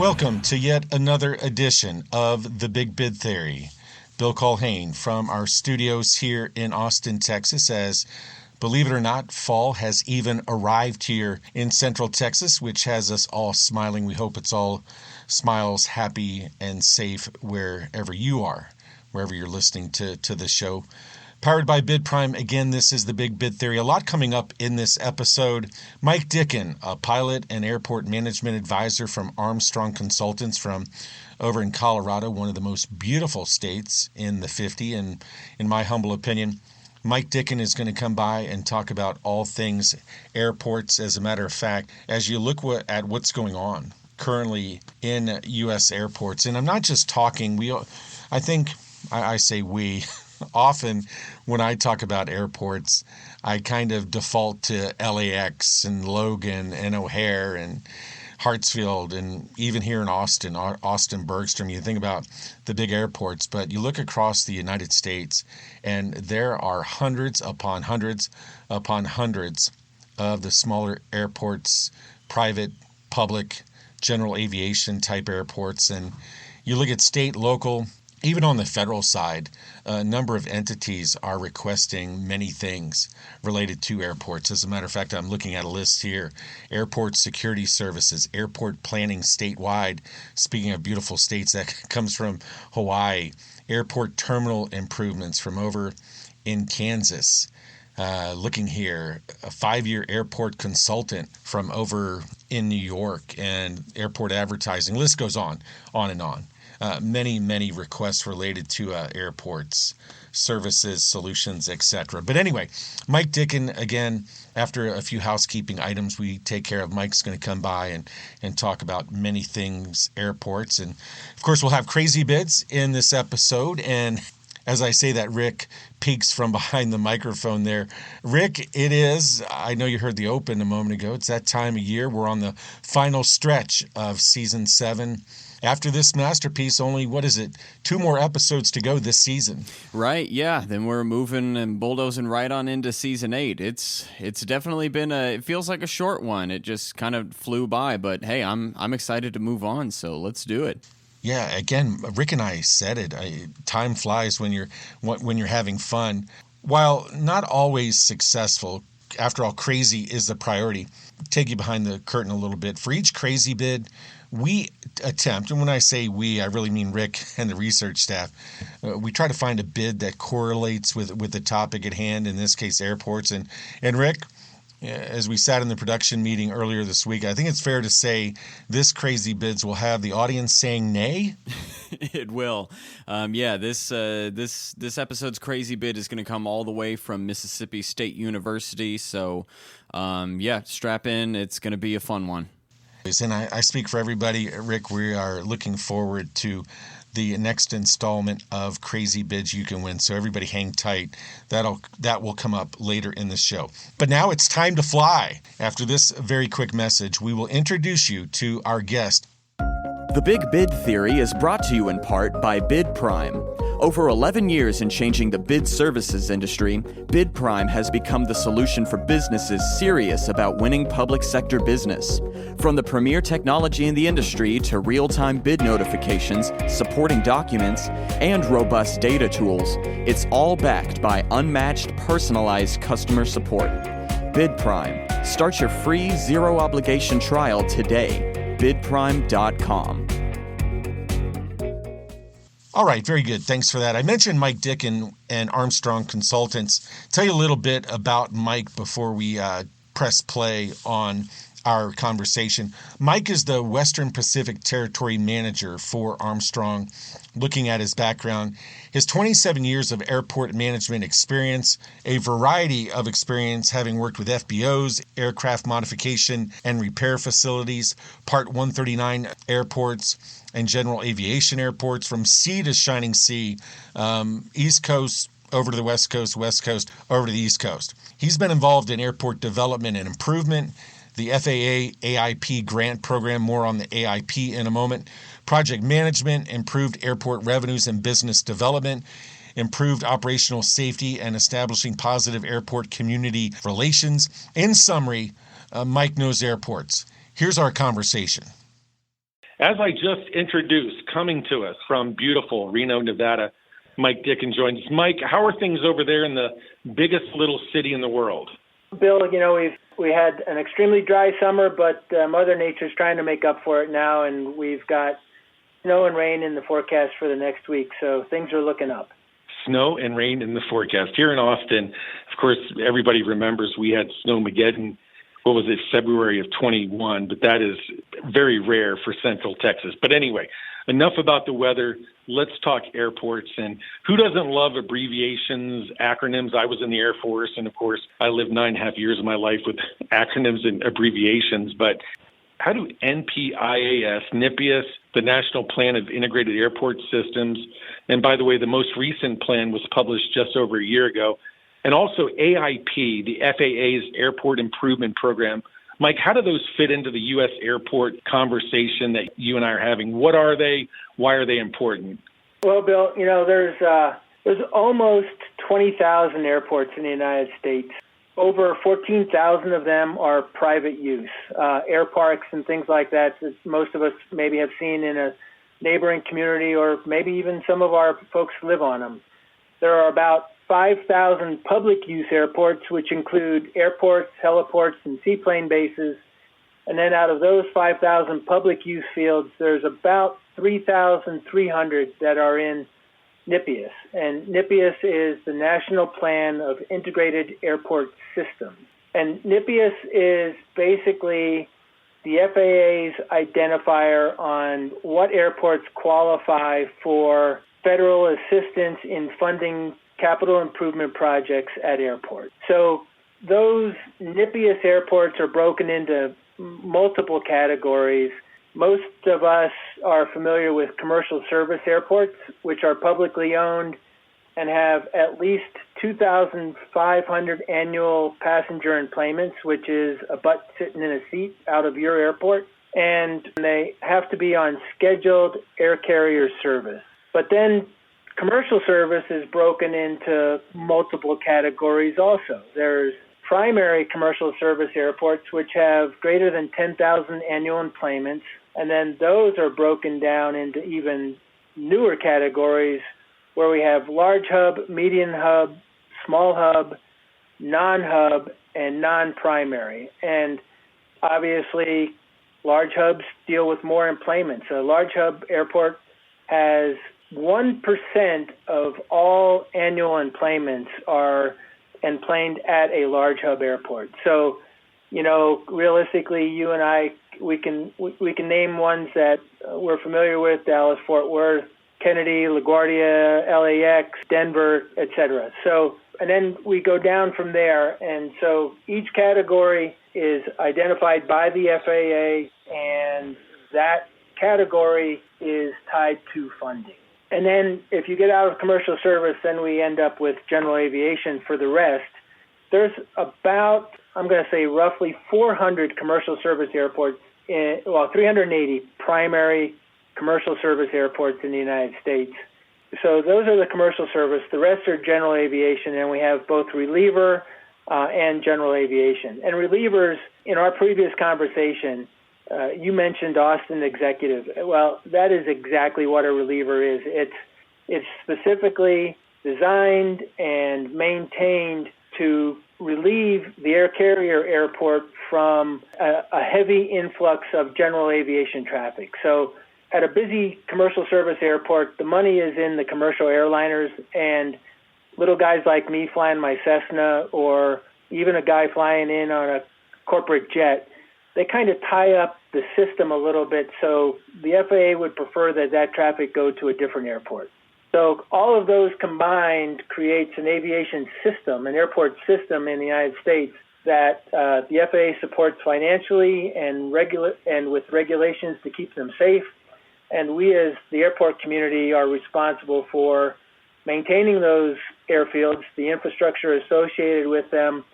Welcome to yet another edition of The Big Bid Theory. Bill Culhane from our studios here in Austin, Texas, as believe it or not, fall has even arrived here in Central Texas, which has us all smiling. We hope it's all smiles, happy, and safe wherever you are, wherever you're listening to the show. Powered by Bid Prime, again, this is the Big Bid Theory. A lot coming up in this episode. Mike Dikun, a pilot and airport management advisor from Armstrong Consultants from over in Colorado, one of the most beautiful states in the 50, and in my humble opinion. Mike Dikun is going to come by and talk about all things airports. As a matter of fact, as you look at what's going on currently in U.S. airports, and I'm not just talking, I say we. Often when I talk about airports, I kind of default to LAX and Logan and O'Hare and Hartsfield, and even here in Austin Bergstrom. You think about the big airports, but you look across the United States and there are hundreds upon hundreds upon hundreds of the smaller airports, private, public, general aviation type airports. And you look at state, local, even on the federal side, a number of entities are requesting many things related to airports. As a matter of fact, I'm looking at a list here. Airport security services, airport planning statewide. Speaking of beautiful states, that comes from Hawaii. Airport terminal improvements from over in Kansas. Looking here, a 5-year airport consultant from over in New York, and airport advertising. List goes on and on. Many requests related to airports, services, solutions, etc. But anyway, Mike Dikun, again, after a few housekeeping items we take care of, Mike's going to come by and talk about many things airports. And, of course, we'll have crazy bids in this episode. And as I say that, Rick peeks from behind the microphone there. Rick, it is, I know you heard the open a moment ago, it's that time of year. We're on the final stretch of Season 7. After this masterpiece, only, 2 more episodes to go this season. Right, yeah. Then we're moving and bulldozing right on into Season 8. It's definitely been it feels like a short one. It just kind of flew by, but hey, I'm excited to move on, so let's do it. Yeah, again, Rick and I said it. Time flies when you're having fun. While not always successful, after all, crazy is the priority. Take you behind the curtain a little bit. For each crazy bid, we attempt, and when I say we, I really mean Rick and the research staff, we try to find a bid that correlates with the topic at hand, in this case airports. And Rick, as we sat in the production meeting earlier this week, I think it's fair to say this crazy bids will have the audience saying nay. It will. This episode's crazy bid is going to come all the way from Mississippi State University. So, strap in. It's going to be a fun one. And I speak for everybody, Rick. We are looking forward to the next installment of Crazy Bids You Can Win. So everybody hang tight. That will come up later in the show. But now it's time to fly. After this very quick message, we will introduce you to our guest. The Big Bid Theory is brought to you in part by Bid Prime. Over 11 years in changing the bid services industry, Bid Prime has become the solution for businesses serious about winning public sector business. From the premier technology in the industry to real-time bid notifications, supporting documents, and robust data tools, it's all backed by unmatched personalized customer support. Bid Prime. Start your free zero-obligation trial today. bidprime.com. All right, very good. Thanks for that. I mentioned Mike Dikun and Armstrong Consultants. Tell you a little bit about Mike before we press play on our conversation. Mike is the Western Pacific Territory Manager for Armstrong. Looking at his background, his 27 years of airport management experience, a variety of experience having worked with FBOs, aircraft modification and repair facilities, Part 139 airports, and General Aviation airports, from sea to shining sea, East Coast over to the West Coast over to the East Coast. He's been involved in airport development and improvement, the FAA AIP Grant program, more on the AIP in a moment, project management, improved airport revenues and business development, improved operational safety, and establishing positive airport community relations. In summary, Mike knows airports. Here's our conversation. As I just introduced, coming to us from beautiful Reno, Nevada, Mike Dikun joins us. Mike, how are things over there in the biggest little city in the world? Bill, we had an extremely dry summer, but Mother Nature's trying to make up for it now, and we've got snow and rain in the forecast for the next week, so things are looking up. Snow and rain in the forecast. Here in Austin, of course, everybody remembers we had Snowmageddon, what was it, February of 21, but that is very rare for Central Texas. But anyway, enough about the weather. Let's talk airports. And who doesn't love abbreviations, acronyms? I was in the Air Force, and of course, I lived 9.5 years of my life with acronyms and abbreviations. But how do NPIAS, NPIAS, the National Plan of Integrated Airport Systems, and by the way, the most recent plan was published just over a year ago, and also AIP, the FAA's Airport Improvement Program. Mike, how do those fit into the U.S. airport conversation that you and I are having? What are they? Why are they important? Well, Bill, there's almost 20,000 airports in the United States. Over 14,000 of them are private use, air parks and things like that most of us maybe have seen in a neighboring community, or maybe even some of our folks live on them. There are about 5,000 public use airports, which include airports, heliports, and seaplane bases. And then out of those 5,000 public use fields, there's about 3,300 that are in NPIAS. And NPIAS is the National Plan of Integrated Airport Systems. And NPIAS is basically the FAA's identifier on what airports qualify for federal assistance in funding capital improvement projects at airports. So those NPIAS airports are broken into multiple categories. Most of us are familiar with commercial service airports, which are publicly owned and have at least 2,500 annual passenger enplanements, which is a butt sitting in a seat out of your airport. And they have to be on scheduled air carrier service. But then commercial service is broken into multiple categories also. There's primary commercial service airports, which have greater than 10,000 annual enplanements, and then those are broken down into even newer categories where we have large hub, medium hub, small hub, non-hub, and non-primary. And obviously, large hubs deal with more enplanements. A large hub airport has 1% of all annual enplanements are enplaned at a large hub airport. So, realistically, you and I, we can name ones that we're familiar with: Dallas, Fort Worth, Kennedy, LaGuardia, LAX, Denver, etc. So, and then we go down from there. And so each category is identified by the FAA, and that category is tied to funding. And then if you get out of commercial service, then we end up with general aviation for the rest. There's about, I'm going to say, roughly 400 commercial service airports, 380 primary commercial service airports in the United States. So those are the commercial service. The rest are general aviation, and we have both reliever and general aviation. And relievers, in our previous conversation, you mentioned Austin Executive. Well, that is exactly what a reliever is. It's specifically designed and maintained to relieve the air carrier airport from a heavy influx of general aviation traffic. So at a busy commercial service airport, the money is in the commercial airliners, and little guys like me flying my Cessna, or even a guy flying in on a corporate jet, they kind of tie up the system a little bit, so the FAA would prefer that traffic go to a different airport. So all of those combined creates an aviation system, an airport system in the United States that the FAA supports financially and with regulations to keep them safe. And we as the airport community are responsible for maintaining those airfields, the infrastructure associated with them,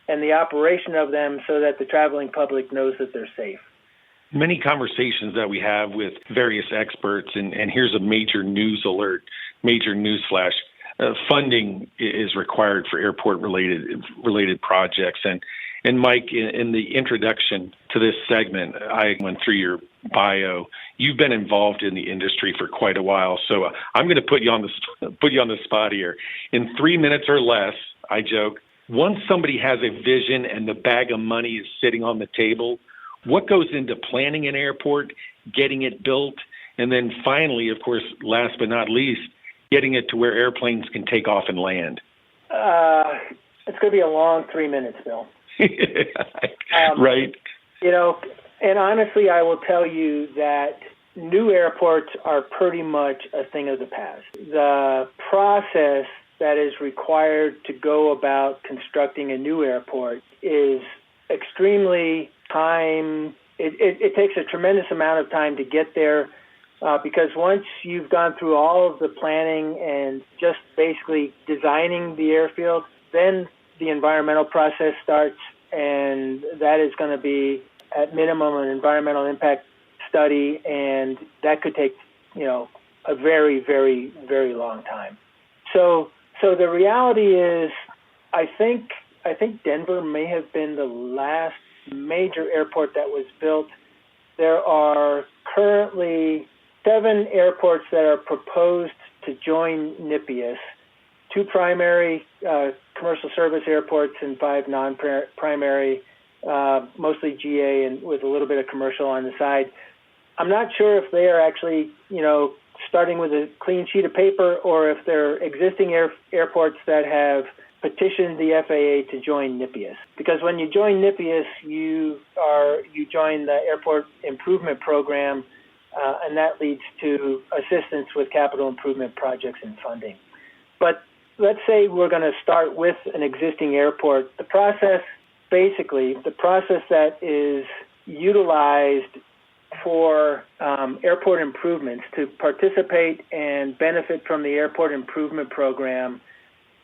and the operation of them so that the traveling public knows that they're safe. Many conversations that we have with various experts, and here's a major news alert, major news flash. Funding is required for airport-related projects. And Mike, in the introduction to this segment, I went through bio. You've been involved in the industry for quite a while, so I'm going to put you on the spot here. In 3 minutes or less, I joke, once somebody has a vision and the bag of money is sitting on the table, what goes into planning an airport, getting it built, and then finally, of course, last but not least, getting it to where airplanes can take off and land? It's going to be a long 3 minutes, Bill. Right. And honestly, I will tell you that new airports are pretty much a thing of the past. The process that is required to go about constructing a new airport is extremely time. It takes a tremendous amount of time to get there because once you've gone through all of the planning and just basically designing the airfield, then the environmental process starts, and that is going to be at minimum an environmental impact study, and that could take, a very, very, very long time. So the reality is, I think Denver may have been the last major airport that was built. There are currently 7 airports that are proposed to join NPIAS, 2 primary commercial service airports and 5 non-primary, mostly GA and with a little bit of commercial on the side. I'm not sure if they are actually, starting with a clean sheet of paper or if they're existing airports that have petitioned the FAA to join NPIAS. Because when you join NPIAS, you join the Airport Improvement Program, and that leads to assistance with capital improvement projects and funding. But let's say we're going to start with an existing airport. The process that is utilized for airport improvements to participate and benefit from the Airport Improvement Program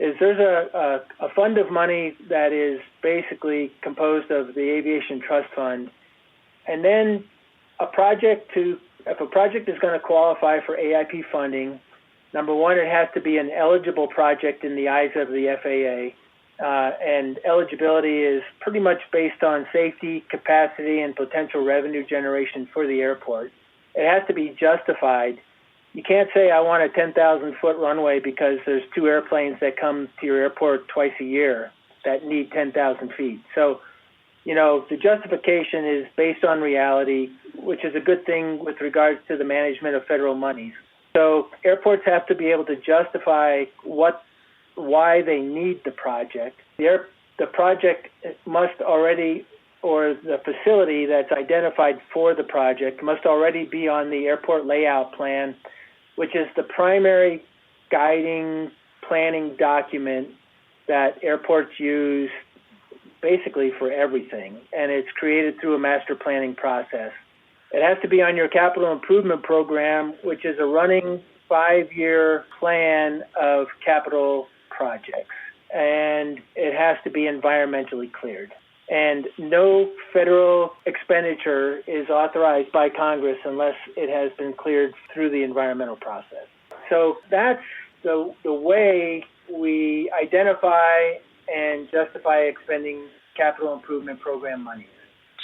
is there's a fund of money that is basically composed of the Aviation Trust Fund, and then if a project is going to qualify for AIP funding, number one, it has to be an eligible project in the eyes of the FAA. And eligibility is pretty much based on safety, capacity, and potential revenue generation for the airport. It has to be justified. You can't say, I want a 10,000-foot runway because there's 2 airplanes that come to your airport twice a year that need 10,000 feet. So, the justification is based on reality, which is a good thing with regards to the management of federal monies. So airports have to be able to justify why they need the project. The project must already, or the facility that's identified for the project must already be on the airport layout plan, which is the primary guiding planning document that airports use basically for everything, and it's created through a master planning process. It has to be on your capital improvement program, which is a running 5-year plan of capital projects, and it has to be environmentally cleared. And no federal expenditure is authorized by Congress unless it has been cleared through the environmental process. So that's the way we identify and justify expending capital improvement program money.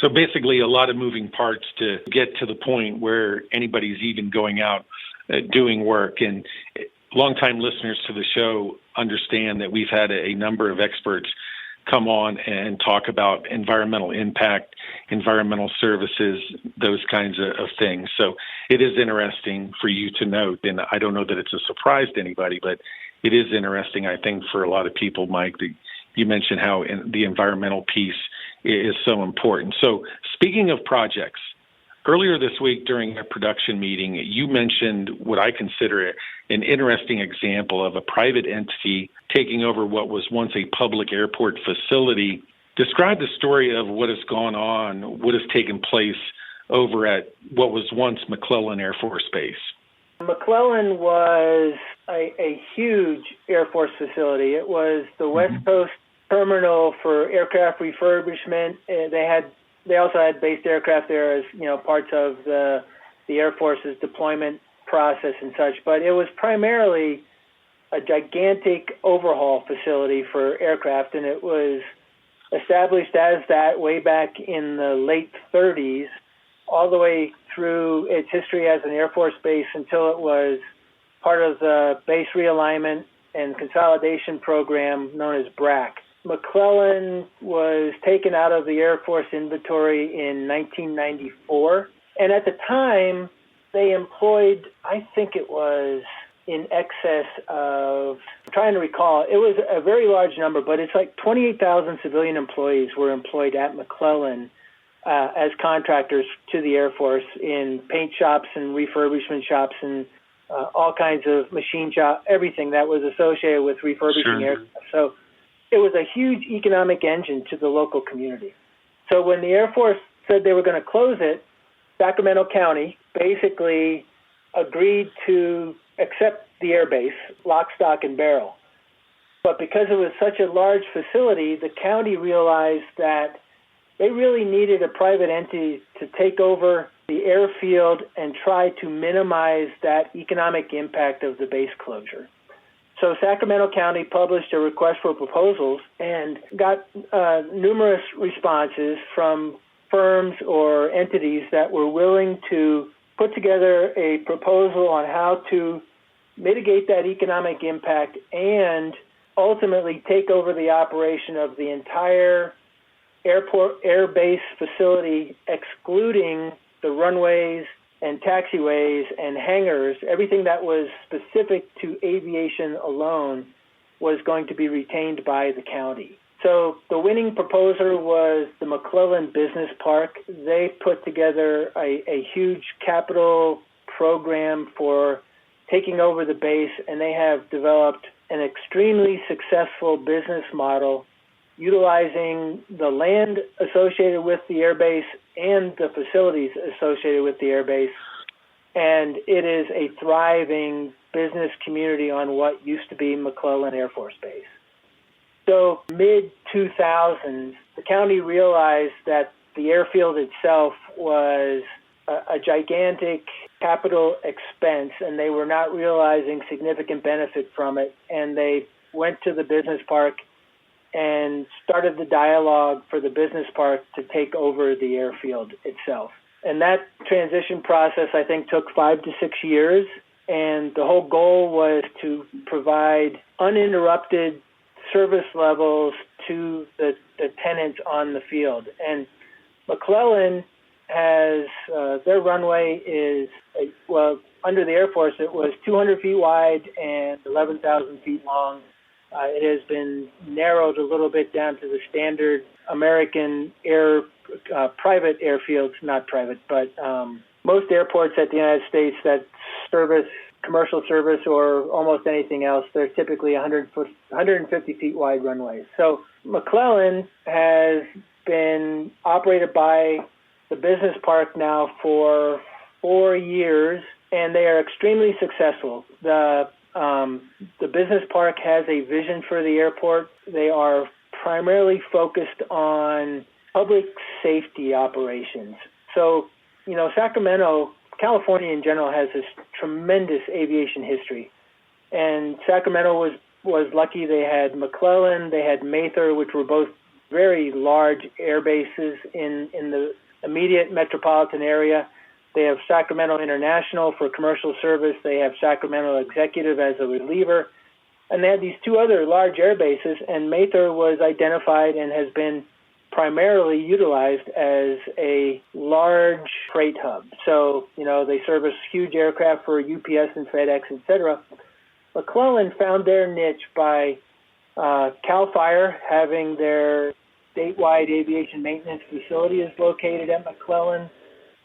So basically a lot of moving parts to get to the point where anybody's even going out doing work. And longtime listeners to the show understand that we've had a number of experts come on and talk about environmental impact, environmental services, those kinds of things. So it is interesting for you to note, and I don't know that it's a surprise to anybody, but it is interesting, I think, for a lot of people, Mike, that you mentioned how the environmental piece is so important. So speaking of projects, earlier this week during a production meeting, you mentioned what I consider an interesting example of a private entity taking over what was once a public airport facility. Describe the story of what has gone on, what has taken place over at what was once McClellan Air Force Base. McClellan was a huge Air Force facility. It was the West Coast terminal for aircraft refurbishment. They also had based aircraft there as parts of the Air Force's deployment process and such. But it was primarily a gigantic overhaul facility for aircraft, and it was established as that way back in the late 30s. all the way through its history as an Air Force base until it was part of the base realignment and consolidation program known as BRAC. McClellan was taken out of the Air Force inventory in 1994, and at the time they employed, I think it was in excess of, I'm trying to recall, it was a very large number, but it's like 28,000 civilian employees were employed at McClellan as contractors to the Air Force in paint shops and refurbishment shops and all kinds of machine shop, everything that was associated with refurbishing aircraft. So it was a huge economic engine to the local community. So when the Air Force said they were going to close it, Sacramento County basically agreed to accept the air base, lock, stock, and barrel. But because it was such a large facility, the county realized that they really needed a private entity to take over the airfield and try to minimize that economic impact of the base closure. So Sacramento County published a request for proposals and got numerous responses from firms or entities that were willing to put together a proposal on how to mitigate that economic impact and ultimately take over the operation of the entire airport air base facility, excluding the runways and taxiways and hangars. Everything that was specific to aviation alone was going to be retained by the county. So the winning proposer was the McClellan Business Park. They put together a huge capital program for taking over the base, and they have developed an extremely successful business model utilizing the land associated with the airbase and the facilities associated with the airbase. And it is a thriving business community on what used to be McClellan Air Force Base. So mid-2000s, the county realized that the airfield itself was a gigantic capital expense, and they were not realizing significant benefit from it. And they went to the business park and started the dialogue for the business park to take over the airfield itself. And that transition process, I think, took 5 to 6 years. And the whole goal was to provide uninterrupted service levels to the tenants on the field. And McClellan has, their runway is, well, under the Air Force, it was 200 feet wide and 11,000 feet long. It has been narrowed a little bit down to the standard American private airfields, not private, but most airports at the United States that service commercial service or almost anything else, they're typically 150 feet wide runways. So McClellan has been operated by the business park now for 4 years, and they are extremely successful. The business park has a vision for the airport. They are primarily focused on public safety operations. So, Sacramento, California in general, has this tremendous aviation history. And Sacramento was lucky. They had McClellan, they had Mather, which were both very large air bases in the immediate metropolitan area. They have Sacramento International for commercial service. They have Sacramento Executive as a reliever. And they had these two other large air bases, and Mather was identified and has been primarily utilized as a large freight hub. So, they service huge aircraft for UPS and FedEx, etc. McClellan found their niche by CAL FIRE having their statewide aviation maintenance facility is located at McClellan.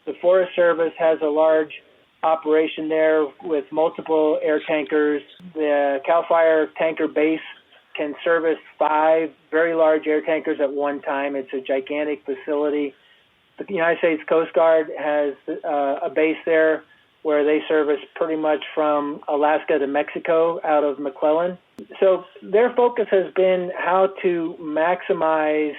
The Forest Service has a large operation there with multiple air tankers. The CAL FIRE tanker base can service 5 very large air tankers at one time. It's a gigantic facility. The United States Coast Guard has a base there where they service pretty much from Alaska to Mexico out of McClellan. So their focus has been how to maximize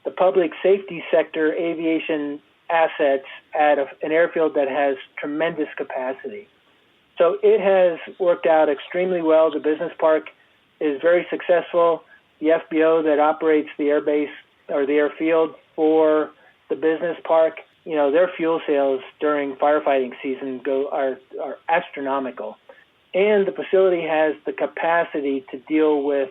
the public safety sector aviation assets at an airfield that has tremendous capacity. So it has worked out extremely well. The business park is very successful. The FBO that operates the airbase or the airfield for the business park their fuel sales during firefighting season are astronomical. And the facility has the capacity to deal with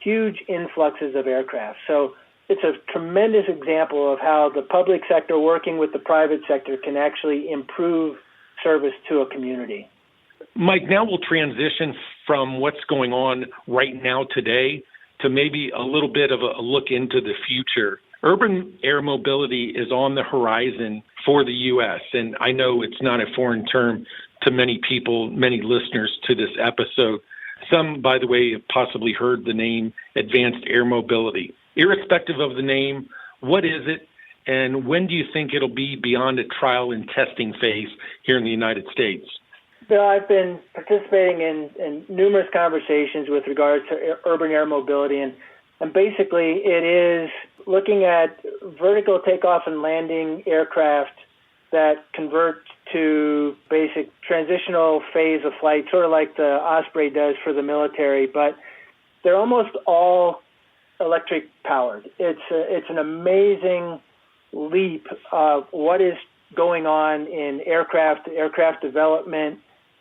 huge influxes of aircraft. So it's a tremendous example of how the public sector working with the private sector can actually improve service to a community. Mike, now we'll transition from what's going on right now today to maybe a little bit of a look into the future. Urban air mobility is on the horizon for the U.S., and I know it's not a foreign term to many people, many listeners to this episode. Some, by the way, have possibly heard the name advanced air mobility. Irrespective of the name, what is it, and when do you think it'll be beyond a trial and testing phase here in the United States? Bill, I've been participating in numerous conversations with regards to urban air mobility, and basically it is looking at vertical takeoff and landing aircraft that convert to basic transitional phase of flight, sort of like the Osprey does for the military, but they're almost all electric powered. It's an amazing leap of what is going on in aircraft development,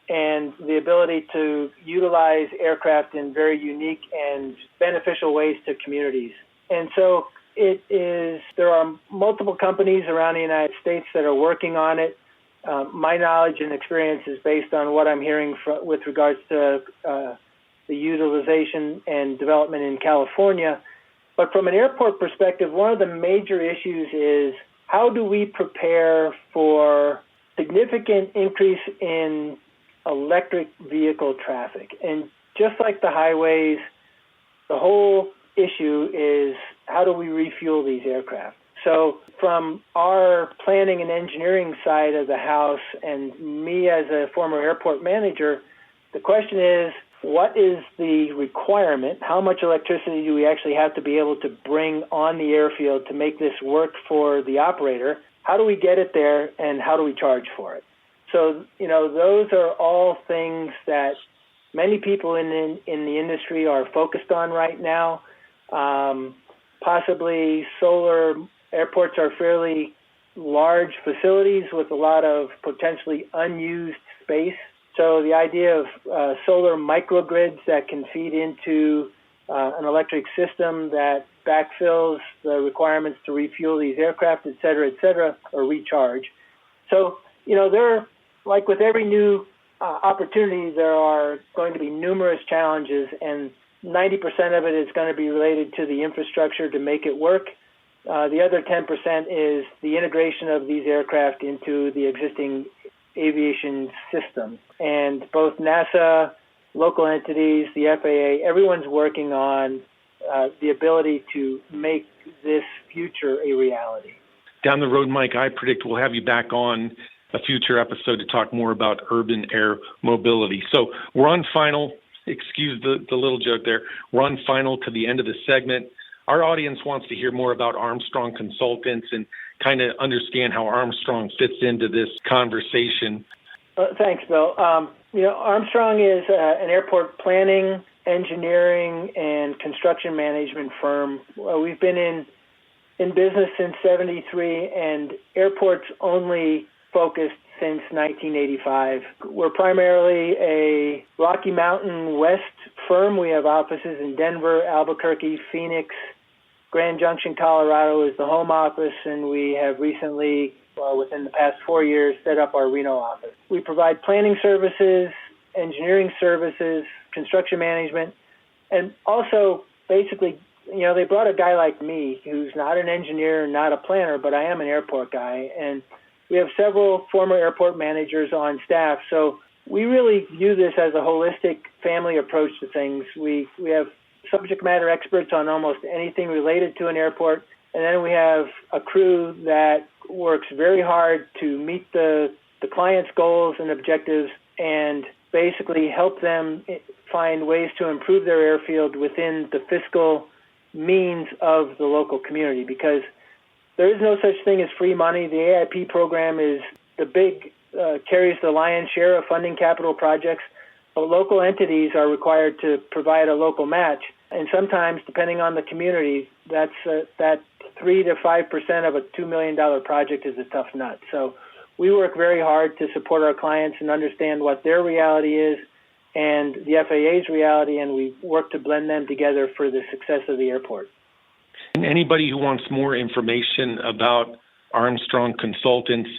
and the ability to utilize aircraft in very unique and beneficial ways to communities. And so there are multiple companies around the United States that are working on it. My knowledge and experience is based on what I'm hearing with regards to the utilization and development in California. But from an airport perspective, one of the major issues is how do we prepare for significant increase in electric vehicle traffic? And just like the highways, the whole issue is how do we refuel these aircraft? So from our planning and engineering side of the house, and me as a former airport manager, the question is, what is the requirement? How much electricity do we actually have to be able to bring on the airfield to make this work for the operator? How do we get it there, and how do we charge for it? So, those are all things that many people in the industry are focused on right now. Possibly solar airports are fairly large facilities with a lot of potentially unused space. So the idea of solar microgrids that can feed into an electric system that backfills the requirements to refuel these aircraft, et cetera, or recharge. So, there, like with every new opportunity, there are going to be numerous challenges, and 90% of it is going to be related to the infrastructure to make it work. The other 10% is the integration of these aircraft into the existing aviation system. And both NASA, local entities, the FAA, everyone's working on the ability to make this future a reality. Down the road, Mike, I predict we'll have you back on a future episode to talk more about urban air mobility. So we're on final, excuse the little joke there, we're on final to the end of the segment. Our audience wants to hear more about Armstrong Consultants and kind of understand how Armstrong fits into this conversation. Thanks, Bill. Armstrong is an airport planning, engineering, and construction management firm. We've been in business since '73, and airports only focused since 1985. We're primarily a Rocky Mountain West firm. We have offices in Denver, Albuquerque, Phoenix. Grand Junction, Colorado is the home office, and we have recently, within the past 4 years, set up our Reno office. We provide planning services, engineering services, construction management, and also basically, they brought a guy like me who's not an engineer, not a planner, but I am an airport guy, and we have several former airport managers on staff, so we really view this as a holistic family approach to things. We have subject matter experts on almost anything related to an airport, and then we have a crew that works very hard to meet the client's goals and objectives and basically help them find ways to improve their airfield within the fiscal means of the local community, because there is no such thing as free money. The AIP program is carries the lion's share of funding capital projects, but local entities are required to provide a local match. And sometimes, depending on the community, that 3 to 5% of a $2 million project is a tough nut. So we work very hard to support our clients and understand what their reality is and the FAA's reality, and we work to blend them together for the success of the airport. And anybody who wants more information about Armstrong Consultants,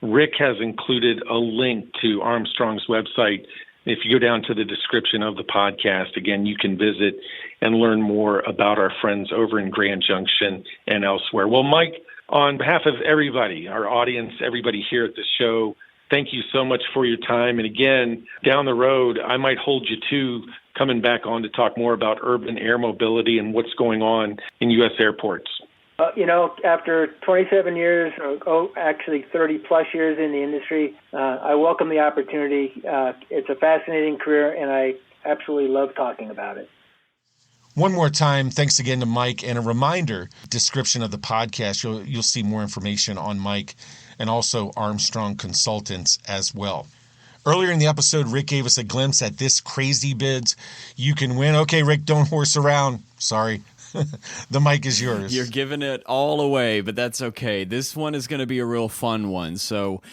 Rick has included a link to Armstrong's website. If you go down to the description of the podcast, again, you can visit and learn more about our friends over in Grand Junction and elsewhere. Well, Mike, on behalf of everybody, our audience, everybody here at the show, thank you so much for your time. And again, down the road, I might hold you to coming back on to talk more about urban air mobility and what's going on in U.S. airports. After 27 years, actually 30 plus years in the industry, I welcome the opportunity. It's a fascinating career, and I absolutely love talking about it. One more time, thanks again to Mike, and a reminder, description of the podcast, you'll see more information on Mike and also Armstrong Consultants as well. Earlier in the episode, Rick gave us a glimpse at this crazy bids you can win. Okay, Rick, don't horse around. Sorry. The mic is yours. You're giving it all away, but that's okay. This one is going to be a real fun one. So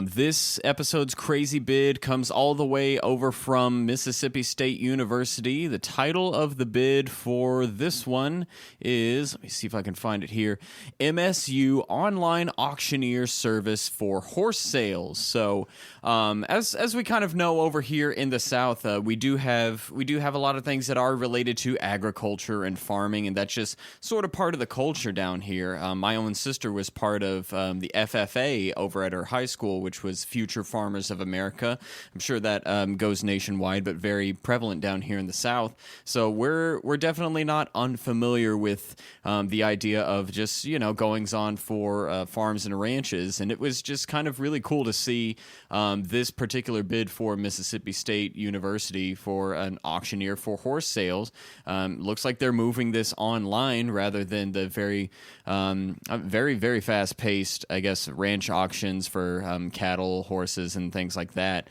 this episode's crazy bid comes all the way over from Mississippi State University. The title of the bid for this one is, let me see if I can find it here, MSU Online Auctioneer Service for Horse Sales. So as we kind of know over here in the South, we do have a lot of things that are related to agriculture and farming, and that's just sort of part of the culture down here. My own sister was part of the FFA over at her high school, which was Future Farmers of America. I'm sure that goes nationwide, but very prevalent down here in the South. So we're definitely not unfamiliar with the idea of just, goings on for farms and ranches. And it was just kind of really cool to see this particular bid for Mississippi State University for an auctioneer for horse sales. Looks like they're moving this online rather than the very, very fast-paced, I guess, ranch auctions for cattle, horses, and things like that.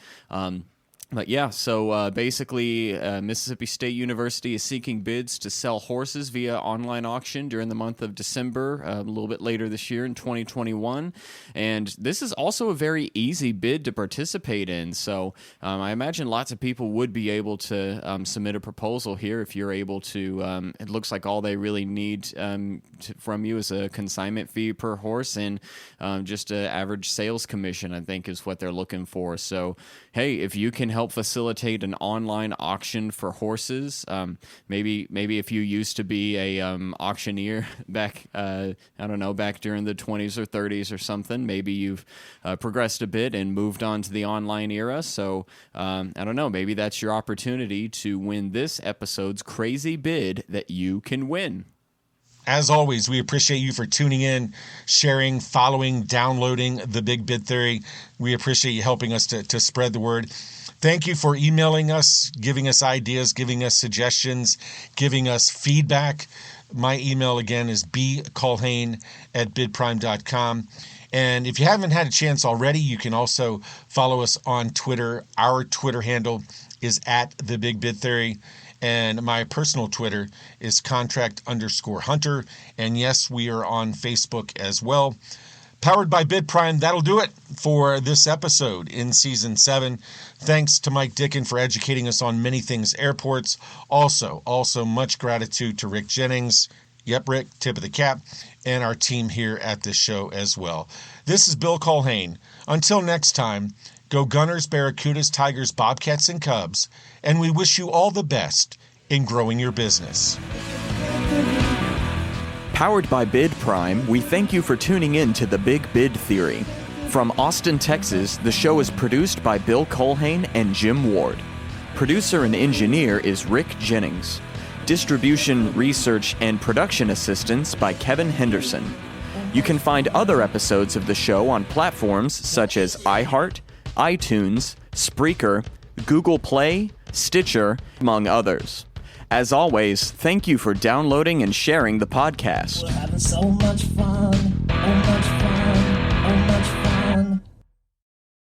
But yeah, so basically Mississippi State University is seeking bids to sell horses via online auction during the month of December, a little bit later this year in 2021. And this is also a very easy bid to participate in. So I imagine lots of people would be able to submit a proposal here if you're able to. It looks like all they really need from you is a consignment fee per horse and just an average sales commission, I think, is what they're looking for. So, hey, if you can help facilitate an online auction for horses. Maybe if you used to be a auctioneer back, back during the 20s or 30s or something, maybe you've progressed a bit and moved on to the online era. So maybe that's your opportunity to win this episode's crazy bid that you can win. As always, we appreciate you for tuning in, sharing, following, downloading The Big Bid Theory. We appreciate you helping us to spread the word. Thank you for emailing us, giving us ideas, giving us suggestions, giving us feedback. My email, again, is bcolhane@bidprime.com. And if you haven't had a chance already, you can also follow us on Twitter. Our Twitter handle is @TheBigBidTheory. And my personal Twitter is contract_hunter. And yes, we are on Facebook as well. Powered by Bid Prime, that'll do it for this episode in Season 7. Thanks to Mike Dikun for educating us on many things airports. Also much gratitude to Rick Jennings. Yep, Rick, tip of the cap. And our team here at the show as well. This is Bill Colhane. Until next time, go Gunners, Barracudas, Tigers, Bobcats, and Cubs. And we wish you all the best in growing your business. Powered by Bid Prime, we thank you for tuning in to The Big Bid Theory. From Austin, Texas, the show is produced by Bill Colhane and Jim Ward. Producer and engineer is Rick Jennings. Distribution, research, and production assistance by Kevin Henderson. You can find other episodes of the show on platforms such as iHeart, iTunes, Spreaker, Google Play, Stitcher, among others. As always, thank you for downloading and sharing the podcast. We're having so much fun,